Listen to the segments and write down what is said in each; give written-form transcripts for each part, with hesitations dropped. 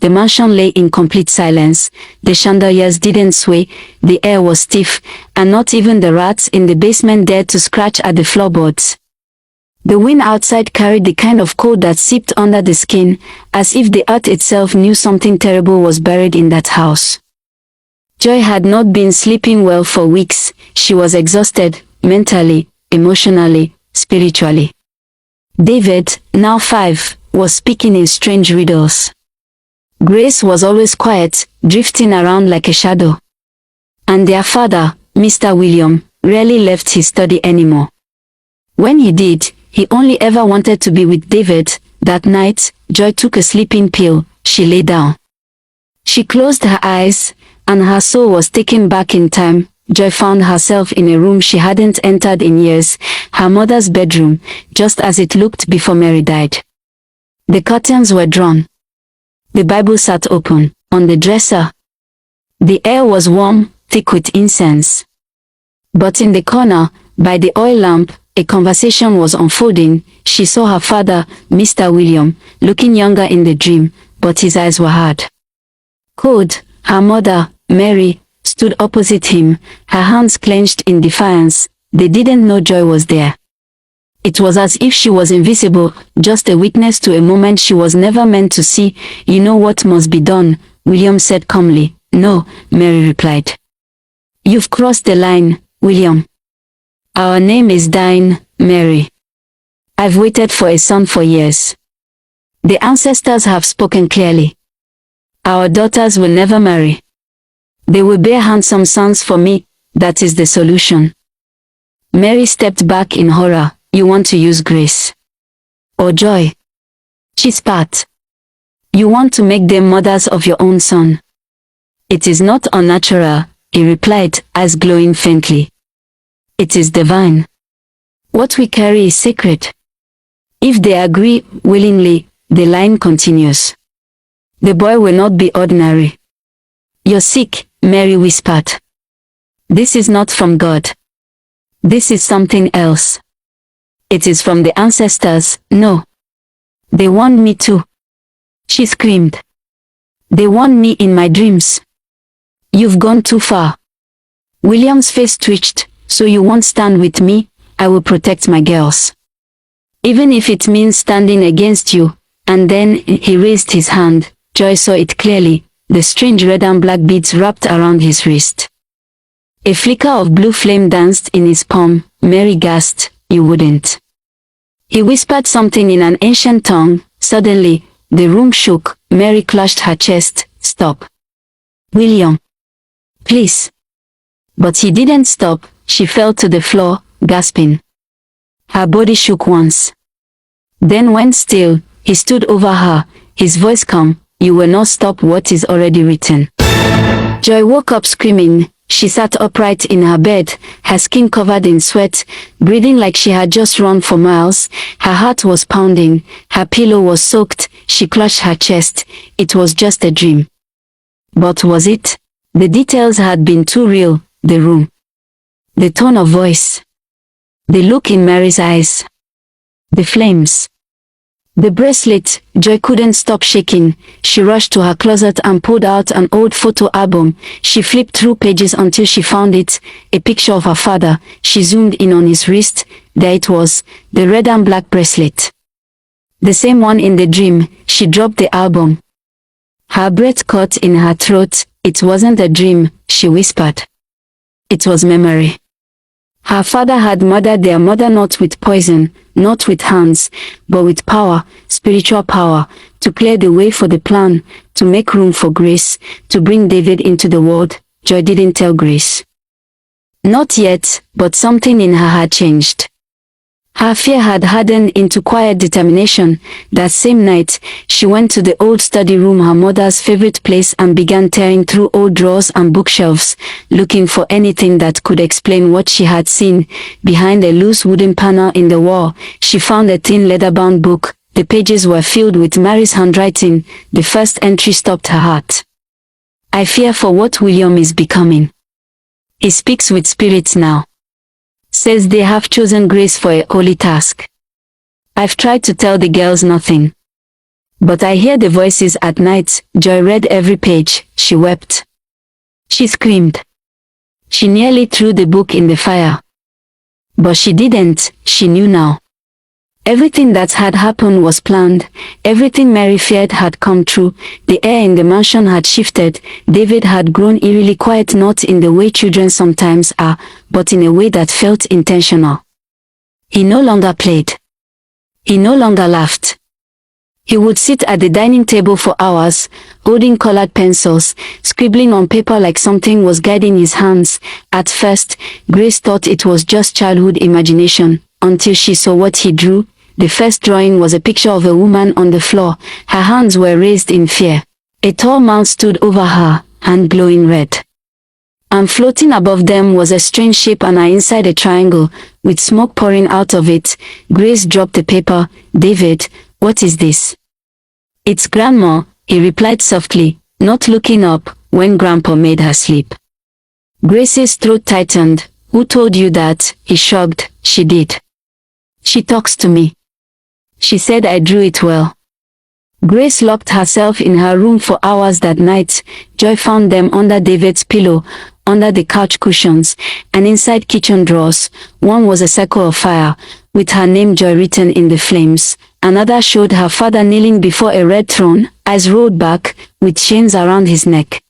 The mansion lay in complete silence. The chandeliers didn't sway, the air was stiff, and not even the rats in the basement dared to scratch at the floorboards. The wind outside carried the kind of cold that seeped under the skin, as if the earth itself knew something terrible was buried in that house. Joy had not been sleeping well for weeks. She was exhausted, mentally, emotionally, spiritually. David, now 5, was speaking in strange riddles. Grace was always quiet, drifting around like a shadow. And their father, Mr. William, rarely left his study anymore. When he did, he only ever wanted to be with David. That night, Joy took a sleeping pill. She lay down. She closed her eyes, and her soul was taken back in time. Joy found herself in a room she hadn't entered in years, her mother's bedroom, just as it looked before Mary died. The curtains were drawn. The Bible sat open, on the dresser. The air was warm, thick with incense. But in the corner, by the oil lamp, a conversation was unfolding. She saw her father, Mr. William, looking younger in the dream, but his eyes were hard. Cold. Her mother, Mary, stood opposite him, her hands clenched in defiance. They didn't know Joy was there. It was as if she was invisible, just a witness to a moment she was never meant to see. "You know what must be done," William said calmly. "No," Mary replied. "You've crossed the line, William. Our name is dying, Mary. I've waited for a son for years. The ancestors have spoken clearly. Our daughters will never marry. They will bear handsome sons for me. That is the solution." Mary stepped back in horror. "You want to use Grace or Joy?" She spat. "You want to make them mothers of your own son." "It is not unnatural," he replied, eyes glowing faintly. "It is divine. What we carry is sacred. If they agree willingly, the line continues. The boy will not be ordinary." "You're sick," Mary whispered. "This is not from God. This is something else. It is from the ancestors." "No. They want me too," she screamed. "They want me in my dreams." "You've gone too far." William's face twitched. "So you won't stand with me? I will protect my girls. Even if it means standing against you." And then he raised his hand. Joy saw it clearly, the strange red and black beads wrapped around his wrist. A flicker of blue flame danced in his palm. Mary gasped. "You wouldn't." He whispered something in an ancient tongue. Suddenly, the room shook. Mary clutched her chest. "Stop. William. Please." But he didn't stop. She fell to the floor, gasping. Her body shook once. Then went still. He stood over her, his voice calm. "You will not stop what is already written." Joy woke up screaming. She sat upright in her bed, her skin covered in sweat, breathing like she had just run for miles. Her heart was pounding. Her pillow was soaked. She clutched her chest. It was just a dream. But was it? The details had been too real. The room. The tone of voice. The look in Mary's eyes. The flames. The bracelet. Joy couldn't stop shaking. She rushed to her closet and pulled out an old photo album. She flipped through pages until she found it, a picture of her father. She zoomed in on his wrist. There it was, the red and black bracelet. The same one in the dream. She dropped the album. Her breath caught in her throat. "It wasn't a dream," she whispered. "It was memory." Her father had murdered their mother not with poison, not with hands, but with power, spiritual power, to clear the way for the plan, to make room for Grace, to bring David into the world. Joy didn't tell Grace. Not yet, but something in her had changed. Her fear had hardened into quiet determination. That same night, she went to the old study room, her mother's favorite place, and began tearing through old drawers and bookshelves, looking for anything that could explain what she had seen. Behind a loose wooden panel in the wall, she found a thin leather-bound book. The pages were filled with Mary's handwriting. The first entry stopped her heart. "I fear for what William is becoming. He speaks with spirits now. Says they have chosen Grace for a holy task. I've tried to tell the girls nothing. But I hear the voices at night. Joy read every page. She wept. She screamed. She nearly threw the book in the fire. But she didn't. She knew now. Everything that had happened was planned. Everything Mary feared had come true. The air in the mansion had shifted. David had grown eerily quiet, not in the way children sometimes are, but in a way that felt intentional. He no longer played. He no longer laughed. He would sit at the dining table for hours, holding colored pencils, scribbling on paper like something was guiding his hands. At first, Grace thought it was just childhood imagination, until she saw what he drew. The first drawing was a picture of a woman on the floor. Her hands were raised in fear. A tall man stood over her, hand glowing red. And floating above them was a strange shape, and inside a triangle, with smoke pouring out of it. Grace dropped the paper. "David, what is this?" "It's Grandma," he replied softly, not looking up when Grandpa made her sleep. Grace's throat tightened. "Who told you that?" He shrugged. "She did. She talks to me. She said I drew it well." Grace locked herself in her room for hours that night. Joy found them under David's pillow, under the couch cushions, and inside kitchen drawers. One was a circle of fire, with her name Joy written in the flames. Another showed her father kneeling before a red throne, eyes rolled back, with chains around his neck.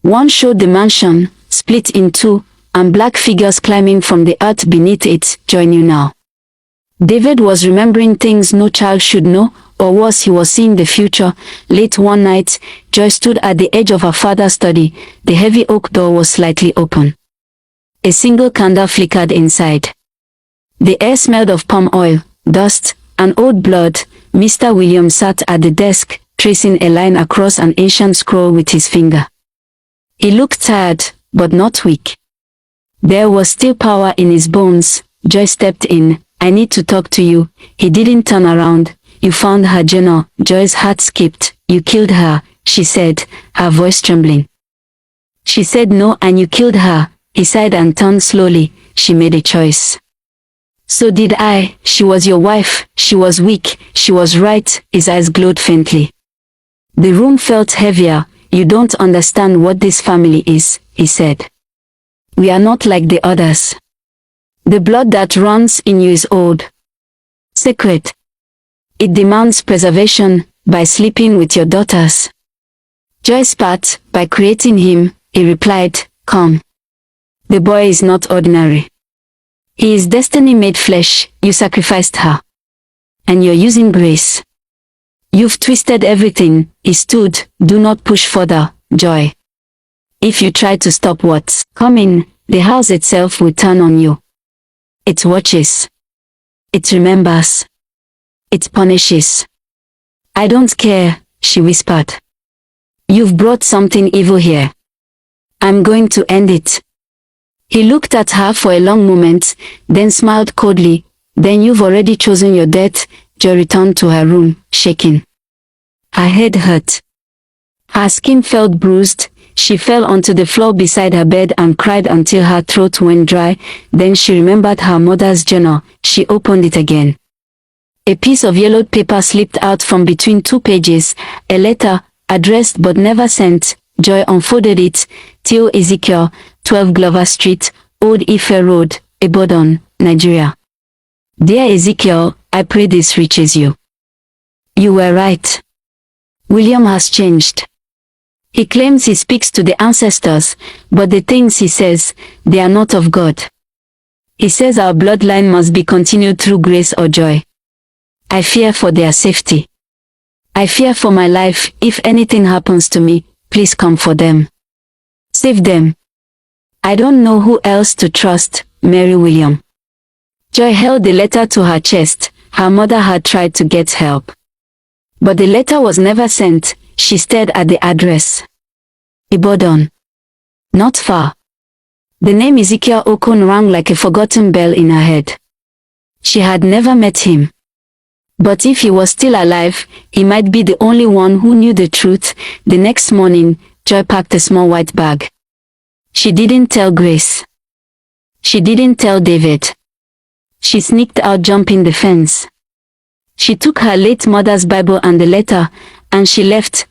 One showed the mansion, split in two, and black figures climbing from the earth beneath it. Joy knew now. David was remembering things no child should know, or worse, he was seeing the future. Late one night, Joy stood at the edge of her father's study. The heavy oak door was slightly open. A single candle flickered inside. The air smelled of palm oil, dust, and old blood. Mr. Williams sat at the desk, tracing a line across an ancient scroll with his finger. He looked tired, but not weak. There was still power in his bones. Joy stepped in. "I need to talk to you." He didn't turn around. "You found her journal." Joy's heart skipped. "You killed her," she said, her voice trembling. She said no, and you killed her. He sighed and turned slowly. "She made a choice." "So did I. She was your wife. She was weak. She was right." His eyes glowed faintly. The room felt heavier. "You don't understand what this family is," he said. "We are not like the others. The blood that runs in you is old. Sacred. It demands preservation. By sleeping with your daughters." Joy spat. "By creating him," he replied, calm. "The boy is not ordinary. He is destiny made flesh. You sacrificed her. And you're using grace. You've twisted everything." He stood. "Do not push further, Joy. If you try to stop what's coming, the house itself will turn on you. It watches. It remembers. It punishes." "I don't care," she whispered. "You've brought something evil here. I'm going to end it." He looked at her for a long moment, then smiled coldly. "Then you've already chosen your death." Joy returned to her room, shaking. Her head hurt. Her skin felt bruised. She fell onto the floor beside her bed and cried until her throat went dry. Then she remembered her mother's journal. She opened it again. A piece of yellowed paper slipped out from between two pages. A letter, addressed but never sent. Joy unfolded it. "Theo Ezekiel, 12 Glover Street, Old Ife Road, Ibadan, Nigeria. Dear Ezekiel, I pray this reaches you. You were right. William has changed. He claims he speaks to the ancestors, but the things he says, they are not of God. He says our bloodline must be continued through Grace or Joy. I fear for their safety. I fear for my life. If anything happens to me, please come for them. Save them. I don't know who else to trust. Mary William." Joy held the letter to her chest. Her mother had tried to get help, but the letter was never sent. She stared at the address. Ibadan. Not far. The name Ezekiel Okon rang like a forgotten bell in her head. She had never met him. But if he was still alive, he might be the only one who knew the truth. The next morning, Joy packed a small white bag. She didn't tell Grace. She didn't tell David. She sneaked out, jumping the fence. She took her late mother's Bible and the letter, and she left.